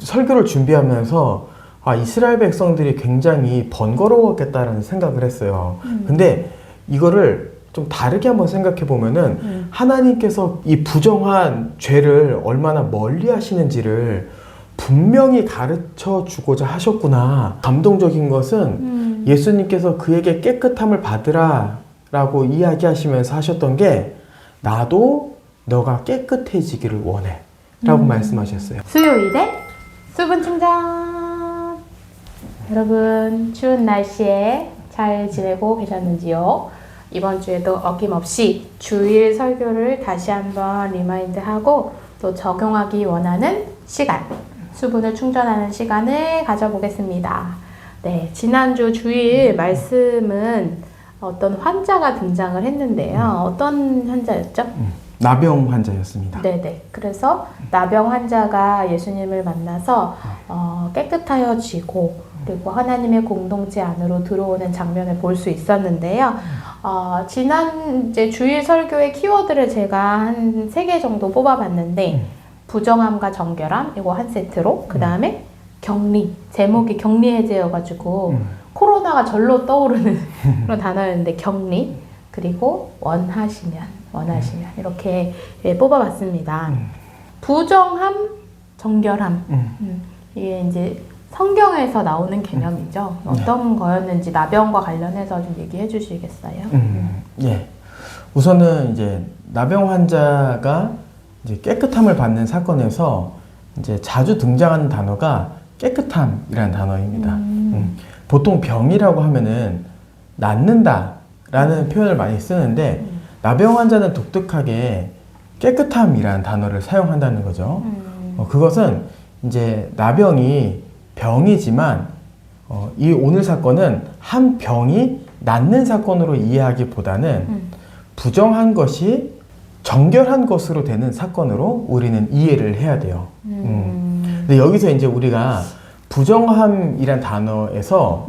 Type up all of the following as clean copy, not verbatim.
설교를 준비하면서 이스라엘 백성들이 굉장히 번거로웠겠다라는 생각을 했어요. 근데 이거를 좀 다르게 한번 생각해 보면은 하나님께서 이 부정한 죄를 얼마나 멀리 하시는지를 분명히 가르쳐 주고자 하셨구나. 감동적인 것은 예수님께서 그에게 깨끗함을 받으라 라고 이야기하시면서 하셨던 게 나도 너가 깨끗해지기를 원해 라고 말씀하셨어요. 수요일에 수분 충전. 여러분 추운 날씨에 잘 지내고 계셨는지요? 이번 주에도 어김없이 주일 설교를 다시 한번 리마인드하고 또 적용하기 원하는 시간, 수분을 충전하는 시간을 가져보겠습니다. 네, 지난주 주일 말씀은 어떤 환자가 등장을 했는데요. 어떤 환자였죠? 나병 환자였습니다. 네네. 그래서 나병 환자가 예수님을 만나서 깨끗하여지고 그리고 하나님의 공동체 안으로 들어오는 장면을 볼 수 있었는데요. 지난 이제 주일 설교의 키워드를 제가 한 3개 정도 뽑아봤는데 부정함과 정결함 이거 한 세트로 그 다음에 격리 제목이 격리해제여가지고 코로나가 절로 떠오르는 그런 단어였는데 격리 그리고 원하시면 이렇게 뽑아봤습니다. 부정함, 정결함 이게 이제 성경에서 나오는 개념이죠. 어떤 거였는지 나병과 관련해서 좀 얘기해 주시겠어요? 예. 우선은 이제 나병 환자가 이제 깨끗함을 받는 사건에서 이제 자주 등장하는 단어가 깨끗함이라는 단어입니다. 보통 병이라고 하면은 낫는다라는 표현을 많이 쓰는데 나병 환자는 독특하게 깨끗함이라는 단어를 사용한다는 거죠. 그것은 이제 나병이 병이지만 이 오늘 사건은 한 병이 낫는 사건으로 이해하기보다는 부정한 것이 정결한 것으로 되는 사건으로 우리는 이해를 해야 돼요. 근데 여기서 이제 우리가 부정함이란 단어에서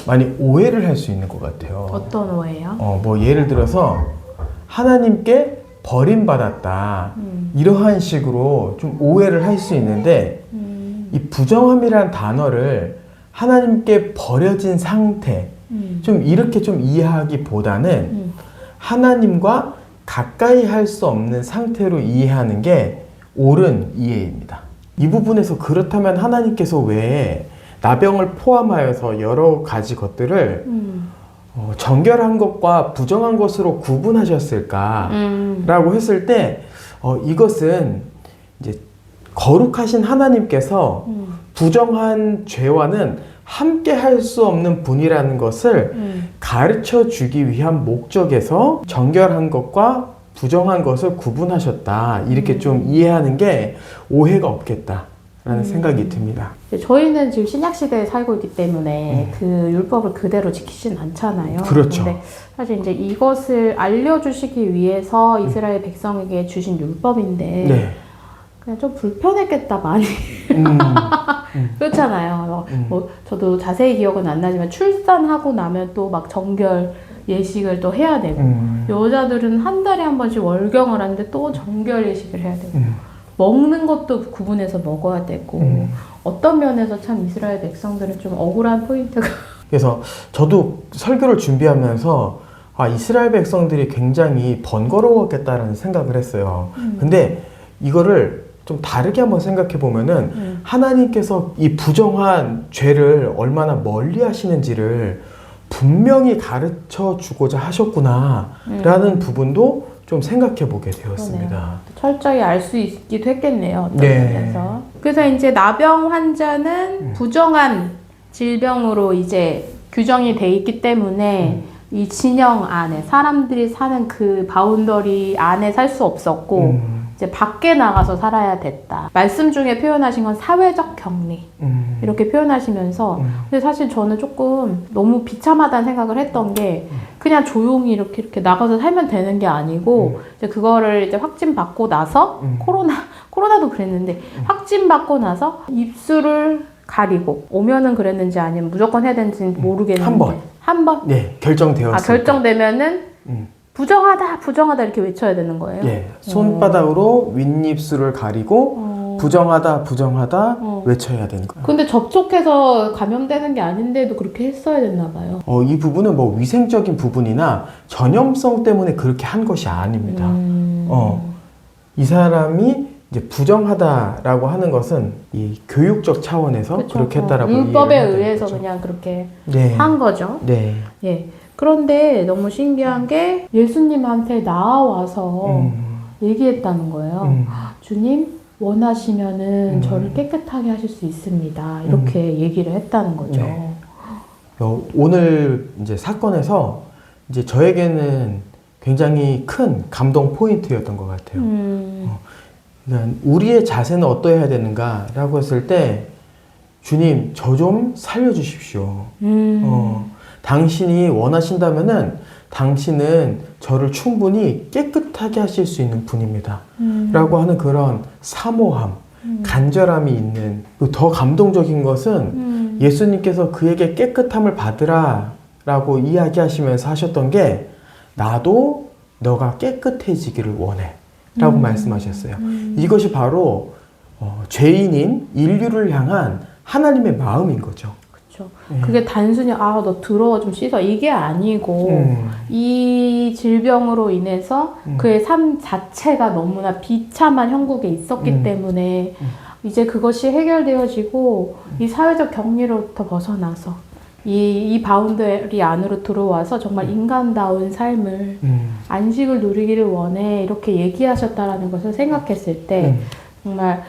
많이 오해를 할 수 있는 것 같아요. 어떤 오해요? 뭐 예를 들어서 하나님께 버림받았다 이러한 식으로 좀 오해를 할 수 있는데 이 부정함이란 단어를 하나님께 버려진 상태 좀 이렇게 좀 이해하기보다는 하나님과 가까이 할 수 없는 상태로 이해하는 게 옳은 이해입니다. 이 부분에서 그렇다면 하나님께서 왜 나병을 포함하여서 여러 가지 것들을 정결한 것과 부정한 것으로 구분하셨을까? 라고 했을 때 이것은 이제 거룩하신 하나님께서 부정한 죄와는 함께 할 수 없는 분이라는 것을 가르쳐 주기 위한 목적에서 정결한 것과 부정한 것을 구분하셨다. 이렇게 좀 이해하는 게 오해가 없겠다라는 생각이 듭니다. 저희는 지금 신약시대에 살고 있기 때문에 그 율법을 그대로 지키진 않잖아요. 그렇죠. 근데 사실 이제 이것을 알려주시기 위해서 이스라엘 백성에게 주신 율법인데 네. 그냥 좀 불편했겠다 많이 그렇잖아요. 뭐 저도 자세히 기억은 안 나지만 출산하고 나면 또 막 정결 예식을 또 해야 되고 여자들은 한 달에 한 번씩 월경을 하는데 또 정결 예식을 해야 되고 먹는 것도 구분해서 먹어야 되고 어떤 면에서 참 이스라엘 백성들은 좀 억울한 포인트가 그래서 저도 설교를 준비하면서 이스라엘 백성들이 굉장히 번거로웠겠다라는 생각을 했어요. 근데 이거를 좀 다르게 한번 생각해 보면은 하나님께서 이 부정한 죄를 얼마나 멀리 하시는지를 분명히 가르쳐 주고자 하셨구나 라는 부분도 좀 생각해 보게 되었습니다. 그러네요. 철저히 알 수 있기도 했겠네요. 어떤 네. 면에서. 그래서 이제 나병 환자는 부정한 질병으로 이제 규정이 돼 있기 때문에 이 진영 안에 사람들이 사는 그 바운더리 안에 살 수 없었고 이제 밖에 나가서 살아야 됐다. 말씀 중에 표현하신 건 사회적 격리 이렇게 표현하시면서 근데 사실 저는 조금 너무 비참하다는 생각을 했던 게 그냥 조용히 이렇게 나가서 살면 되는 게 아니고 이제 그거를 이제 확진받고 나서 코로나도 그랬는데 확진받고 나서 입술을 가리고 오면은 그랬는지 아니면 무조건 해야 되는지 모르겠는데 한 번? 네, 결정되었어요. 결정되면은 부정하다 이렇게 외쳐야 되는 거예요? 예, 손바닥으로 윗입술을 가리고 부정하다 외쳐야 되는 거예요. 근데 접촉해서 감염되는 게 아닌데도 그렇게 했어야 됐나 봐요. 이 부분은 뭐 위생적인 부분이나 전염성 때문에 그렇게 한 것이 아닙니다. 이 사람이 이제 부정하다라고 하는 것은 이 교육적 차원에서 그쵸. 그렇게 했다라고 율법에 이해를 해야 되는 의해서 거죠. 그냥 그렇게 네. 한 거죠. 네. 예. 그런데 너무 신기한 게 예수님한테 나와서 얘기했다는 거예요. 주님 원하시면은 저를 깨끗하게 하실 수 있습니다. 이렇게 얘기를 했다는 거죠. 네. 오늘 이제 사건에서 이제 저에게는 굉장히 큰 감동 포인트였던 것 같아요. 그러니까 우리의 자세는 어떠해야 되는가라고 했을 때 주님 저 좀 살려주십시오. 당신이 원하신다면은 당신은 저를 충분히 깨끗하게 하실 수 있는 분입니다. 라고 하는 그런 사모함, 간절함이 있는, 더 감동적인 것은 예수님께서 그에게 깨끗함을 받으라 라고 이야기하시면서 하셨던 게 나도 너가 깨끗해지기를 원해 라고 말씀하셨어요. 이것이 바로 죄인인 인류를 향한 하나님의 마음인 거죠. 그렇죠. 그게 단순히 너 들어와 좀 씻어 이게 아니고 이 질병으로 인해서 그의 삶 자체가 너무나 비참한 형국에 있었기 때문에 이제 그것이 해결되어지고 이 사회적 격리로부터 벗어나서 이 바운더리 안으로 들어와서 정말 인간다운 삶을 안식을 누리기를 원해 이렇게 얘기하셨다라는 것을 생각했을 때 정말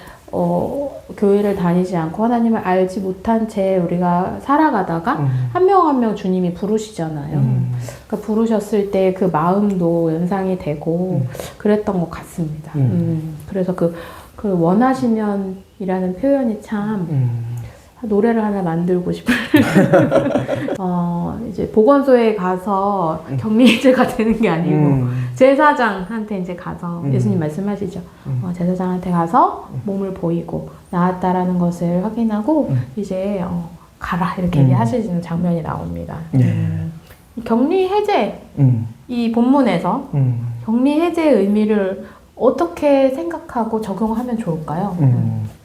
교회를 다니지 않고 하나님을 알지 못한 채 우리가 살아가다가 한 명 한 명 주님이 부르시잖아요. 그러니까 부르셨을 때 그 마음도 연상이 되고 그랬던 것 같습니다. 그래서 그 원하시면이라는 표현이 참 노래를 하나 만들고 싶어요. 이제 보건소에 가서 격리제가 되는 게 아니고 제사장한테 이제 가서 예수님 말씀하시죠. 제사장한테 가서 몸을 보이고 나았다라는 것을 확인하고 이제 가라 이렇게 얘기하시는 장면이 나옵니다. 격리 해제 이 본문에서 격리 해제의 의미를 어떻게 생각하고 적용하면 좋을까요?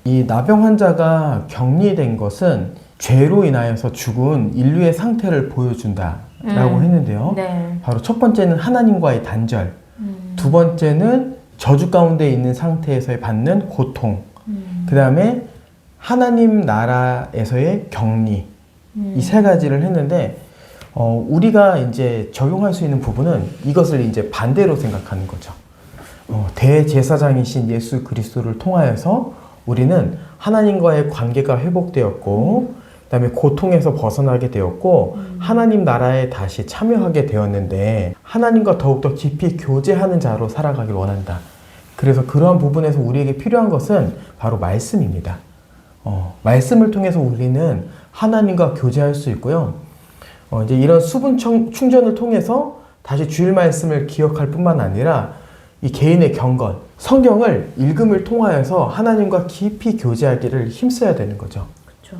이 나병 환자가 격리된 것은 죄로 인하여서 죽은 인류의 상태를 보여준다라고 했는데요. 네. 바로 첫 번째는 하나님과의 단절, 두 번째는 저주 가운데 있는 상태에서 받는 고통, 그 다음에 하나님 나라에서의 격리, 이 세 가지를 했는데 우리가 이제 적용할 수 있는 부분은 이것을 이제 반대로 생각하는 거죠. 대제사장이신 예수 그리스도를 통하여서 우리는 하나님과의 관계가 회복되었고 그다음에 고통에서 벗어나게 되었고 하나님 나라에 다시 참여하게 되었는데 하나님과 더욱더 깊이 교제하는 자로 살아가길 원한다. 그래서 그러한 부분에서 우리에게 필요한 것은 바로 말씀입니다. 말씀을 통해서 우리는 하나님과 교제할 수 있고요. 이제 이런 수분 충전을 통해서 다시 주일 말씀을 기억할 뿐만 아니라 이 개인의 경건, 성경을 읽음을 통하여서 하나님과 깊이 교제하기를 힘써야 되는 거죠. 그렇죠.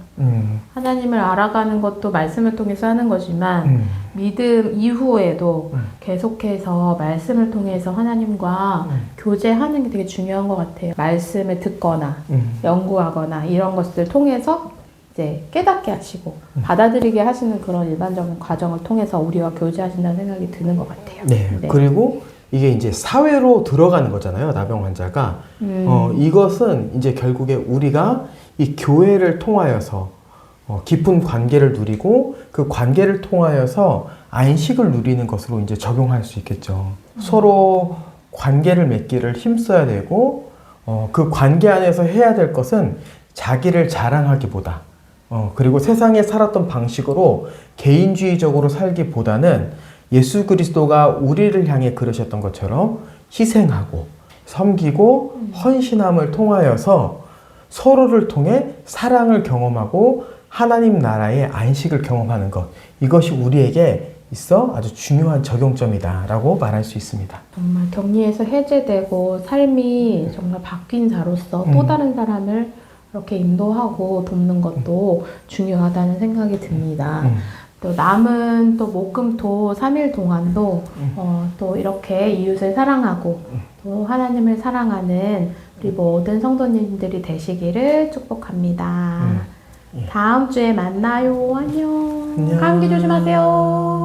하나님을 알아가는 것도 말씀을 통해서 하는 거지만 믿음 이후에도 계속해서 말씀을 통해서 하나님과 교제하는 게 되게 중요한 것 같아요. 말씀을 듣거나 연구하거나 이런 것들을 통해서 이제 깨닫게 하시고 받아들이게 하시는 그런 일반적인 과정을 통해서 우리와 교제하신다는 생각이 드는 것 같아요. 네. 그리고 이게 이제 사회로 들어가는 거잖아요. 나병 환자가. 이것은 이제 결국에 우리가 이 교회를 통하여서 깊은 관계를 누리고 그 관계를 통하여서 안식을 누리는 것으로 이제 적용할 수 있겠죠. 서로 관계를 맺기를 힘써야 되고 그 관계 안에서 해야 될 것은 자기를 자랑하기보다 그리고 세상에 살았던 방식으로 개인주의적으로 살기보다는 예수 그리스도가 우리를 향해 그러셨던 것처럼 희생하고 섬기고 헌신함을 통하여서 서로를 통해 사랑을 경험하고 하나님 나라의 안식을 경험하는 것, 이것이 우리에게 있어 아주 중요한 적용점이다라고 말할 수 있습니다. 정말 격리에서 해제되고 삶이 정말 바뀐 자로서 또 다른 사람을 이렇게 인도하고 돕는 것도 중요하다는 생각이 듭니다. 또 남은 또 목금토 3일 동안도 또 이렇게 이웃을 사랑하고 또 하나님을 사랑하는 우리 모든 성도님들이 되시기를 축복합니다. 예. 다음 주에 만나요. 안녕. 안녕. 감기 조심하세요.